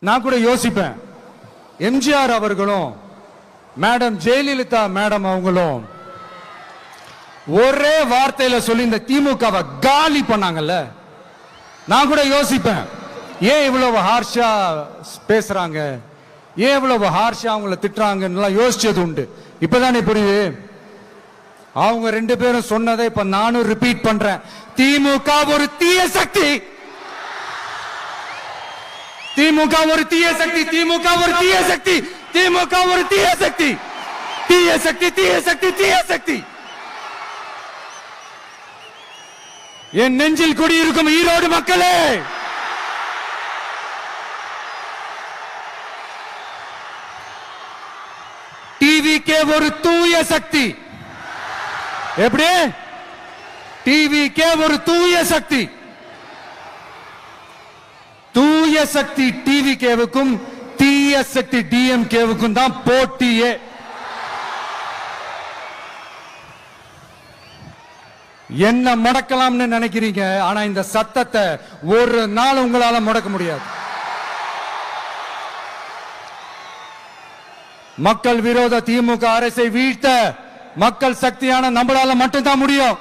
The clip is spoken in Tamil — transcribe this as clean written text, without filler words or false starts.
நான் கூட யோசிப்பேன், எம்ஜிஆர் அவர்களும் மேடம் ஜெயலலிதா மேடம் அவங்களும் ஒரே வார்த்தையில சொல்லி இந்த திமுகவை காலி பண்ணாங்கல்ல. நான் கூட யோசிப்பேன், ஏன் இவ்வளவு ஹார்ஷா பேசுறாங்க, ஏன் இவ்வளவு ஹார்ஷா அவங்கள திட்டுறாங்கன்னு யோசிச்சது உண்டு. இப்பதானே புரியுது. அவங்க ரெண்டு பேரும் சொன்னதை இப்ப நானும் ரிப்பீட் பண்றேன். திமுக ஒரு தீய சக்தி, திமுக ஒரு தீய சக்தி, திமுக ஒரு தீய சக்தி, திமுக ஒரு தீய சக்தி, தீய சக்தி, தீய சக்தி, தீய சக்தி. என் நெஞ்சில் குடியிருக்கும் ஈரோடு மக்களே, டிவிகே ஒரு தூய சக்தி. எப்படி? டிவிகே ஒரு தூய சக்தி. தூய சக்தி டிவிகேவுக்கும் தீய சக்தி டிஎம்கேவுக்கும் தான் போட்டியே. என்ன முடக்கலாம்னு நினைக்கிறீங்க, ஆனா இந்த சத்தத்தை ஒரு நாள் உங்களால முடக்க முடியாது. மக்கள் விரோத திமுக அரசை வீழ்த்த மக்கள் சக்தியான நம்மளால மட்டும்தான் முடியும்.